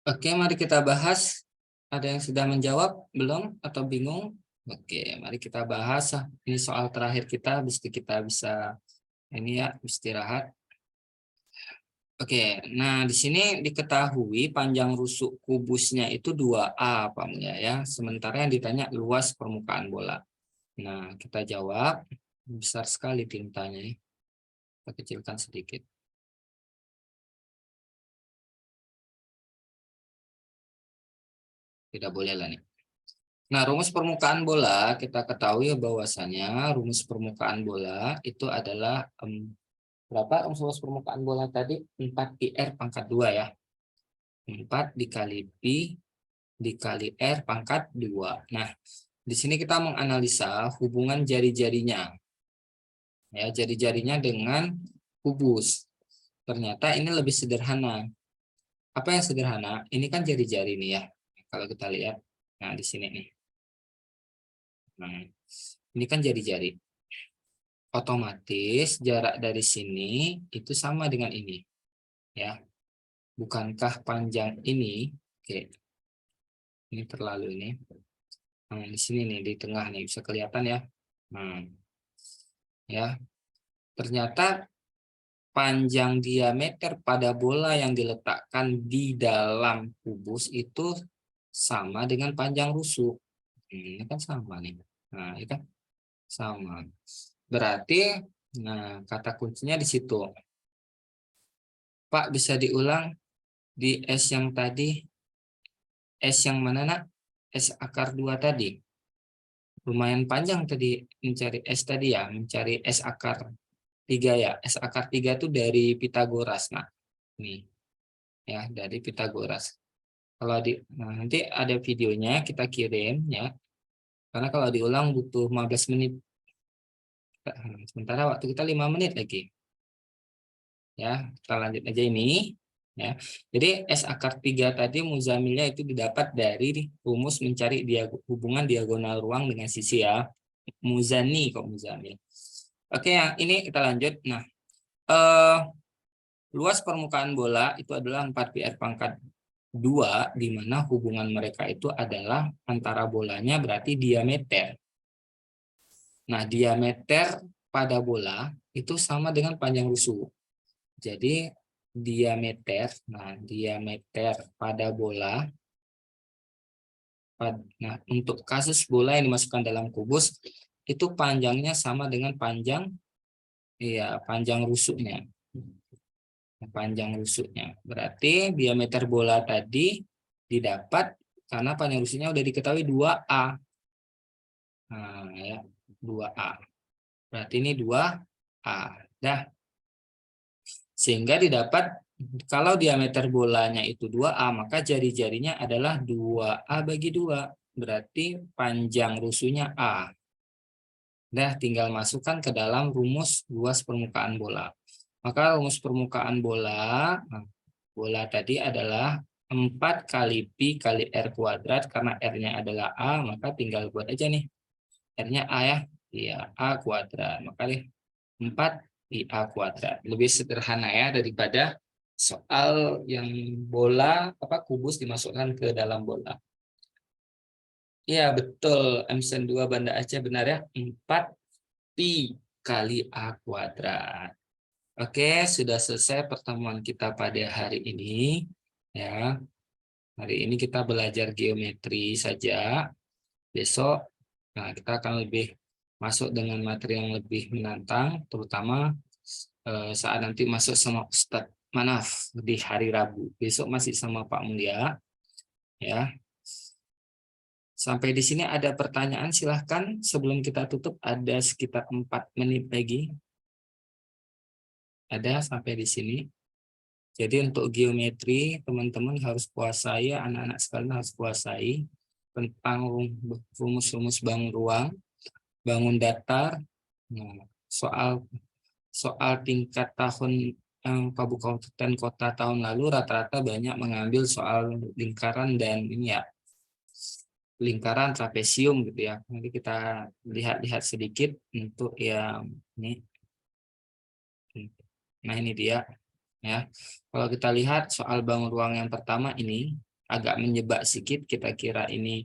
Oke, mari kita bahas. Ada yang sudah menjawab belum atau bingung? Oke, mari kita bahas. Ini soal terakhir kita, habis itu kita bisa ini ya istirahat. Oke, nah di sini diketahui panjang rusuk kubusnya itu 2A, Pak Mulia ya. Sementara yang ditanya luas permukaan bola. Nah, kita jawab. Besar sekali tintanya. Kita kecilkan sedikit. Tidak boleh lah nih. Nah, rumus permukaan bola, kita ketahui bahwasanya rumus permukaan bola itu adalah berapa rumus permukaan bola tadi? 4πr pangkat 2 ya. 4 dikali pi dikali r pangkat 2. Nah, di sini kita menganalisa hubungan jari-jarinya. Ya, jari-jarinya dengan kubus. Ternyata ini lebih sederhana. Apa yang sederhana? Ini kan jari-jari nih ya. Kalau kita lihat. Nah, di sini nih. Nah, ini kan jari-jari. Otomatis jarak dari sini itu sama dengan ini. Ya. Bukankah panjang ini? Oke. Ini terlalu ini. Nah, di sini nih di tengah nih bisa kelihatan ya. Nah, ya. Ternyata panjang diameter pada bola yang diletakkan di dalam kubus itu sama dengan panjang rusuk. Ini kan sama nih. Nah, ini kan sama. Berarti, nah kata kuncinya di situ. Pak, bisa diulang di S yang tadi. S yang mana nak? S akar 2 tadi. Lumayan panjang tadi mencari S tadi ya. Mencari S akar 3 ya. S akar 3 itu dari Pitagoras. Nah, ini ya dari Pitagoras. Kalau nah, nanti ada videonya kita kirim ya. Karena kalau diulang butuh 15 menit. Sementara waktu kita 5 menit lagi. Ya, kita lanjut aja ini. Ya, jadi S akar 3 tadi muzamilnya itu didapat dari rumus mencari hubungan diagonal ruang dengan sisi ya. Muzani kok muzamil. Oke, yang ini kita lanjut. Nah, luas permukaan bola itu adalah 4πr pangkat 2, di mana hubungan mereka itu adalah antara bolanya berarti diameter. Nah, diameter pada bola itu sama dengan panjang rusuk. Jadi diameter pada bola, nah untuk kasus bola yang dimasukkan dalam kubus itu panjangnya sama dengan panjang rusuknya. Panjang rusuknya. Berarti diameter bola tadi didapat karena panjang rusuknya udah diketahui 2A. Nah, ya, 2A. Berarti ini 2A. Dah. Sehingga didapat kalau diameter bolanya itu 2A, maka jari-jarinya adalah 2A bagi 2. Berarti panjang rusuknya A. Dah, tinggal masukkan ke dalam rumus luas permukaan bola. Maka rumus permukaan bola, bola tadi adalah 4 kali pi kali R kuadrat. Karena R-nya adalah A, maka tinggal buat aja nih. R-nya A ya. Iya, A kuadrat. Maka 4 pi A kuadrat. Lebih sederhana ya daripada soal yang bola kubus dimasukkan ke dalam bola. Iya, betul. M-Sen 2 Banda Aceh benar ya. 4 pi kali A kuadrat. Oke, sudah selesai pertemuan kita pada hari ini. Ya, hari ini kita belajar geometri saja. Besok, nah kita akan lebih masuk dengan materi yang lebih menantang, terutama saat nanti masuk sama Ustadz Manaf di hari Rabu. Besok masih sama Pak Mulia. Ya. Sampai di sini ada pertanyaan, silahkan. Sebelum kita tutup ada sekitar 4 menit lagi. Ada sampai di sini. Jadi untuk geometri teman-teman harus kuasai, anak-anak sekalian harus kuasai tentang rumus-rumus bangun ruang, bangun datar. Nah, soal tingkat tahun kabupaten kota tahun lalu rata-rata banyak mengambil soal lingkaran dan ini ya lingkaran trapesium gitu ya. Nanti kita lihat-lihat sedikit untuk yang ini. Nah, ini dia ya. Kalau kita lihat soal bangun ruang yang pertama ini agak menjebak sedikit. Kita kira ini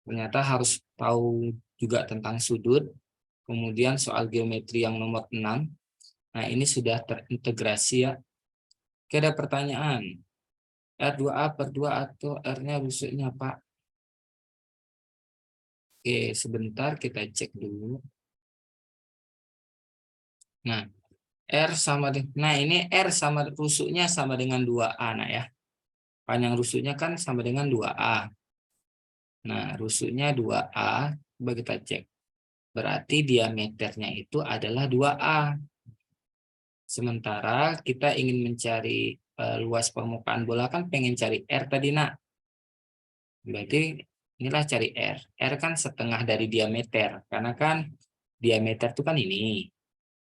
ternyata harus tahu juga tentang sudut. Kemudian soal geometri yang nomor 6. Nah, ini sudah terintegrasi ya. Oke, ada pertanyaan. R2A per 2 atau R-nya rusuknya, Pak? Oke, sebentar kita cek dulu. Nah, R sama dengan, nah ini R sama rusuknya sama dengan 2A, nah ya. Panjang rusuknya kan sama dengan 2A. Nah, rusuknya 2A, coba kita cek. Berarti diameternya itu adalah 2A. Sementara kita ingin mencari luas permukaan bola, kan pengen cari R tadi, nak. Berarti inilah cari R. R kan setengah dari diameter, karena kan diameter itu kan ini.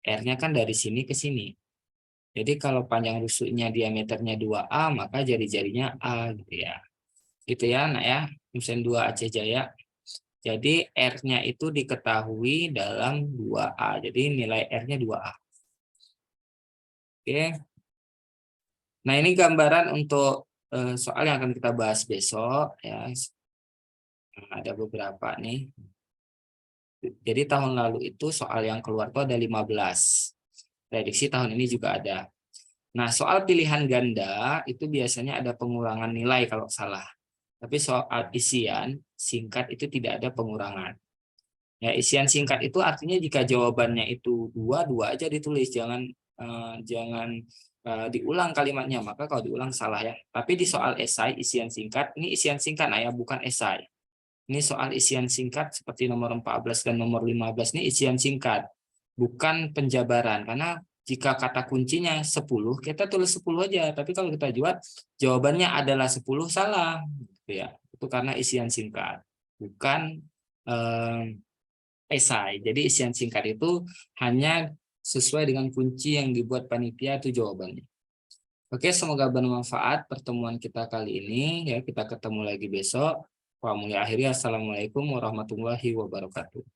R-nya kan dari sini ke sini. Jadi kalau panjang rusuknya diameternya 2A, maka jari-jarinya A gitu ya. Gitu ya, nak ya. Dosen 2 Aceh Jaya. Jadi R-nya itu diketahui dalam 2A. Jadi nilai R-nya 2A. Oke. Nah, ini gambaran untuk soal yang akan kita bahas besok ya. Ada beberapa nih. Jadi tahun lalu itu soal yang keluar itu ada 15. Prediksi tahun ini juga ada. Nah, soal pilihan ganda itu biasanya ada pengurangan nilai kalau salah. Tapi soal isian singkat itu tidak ada pengurangan. Ya, isian singkat itu artinya jika jawabannya itu dua, dua aja ditulis, jangan diulang kalimatnya. Maka kalau diulang salah ya. Tapi di soal esai isian singkat, ini isian singkat nah ya, bukan esai. Ini soal isian singkat seperti nomor 14 dan nomor 15 ini isian singkat, bukan penjabaran. Karena jika kata kuncinya 10, kita tulis 10 aja. Tapi kalau kita jawab jawabannya adalah 10, salah. Ya, itu karena isian singkat, bukan esai. Jadi isian singkat itu hanya sesuai dengan kunci yang dibuat panitia itu jawabannya. Oke, semoga bermanfaat pertemuan kita kali ini. Ya, kita ketemu lagi besok. Wa mulai akhirnya, assalamualaikum warahmatullahi wabarakatuh.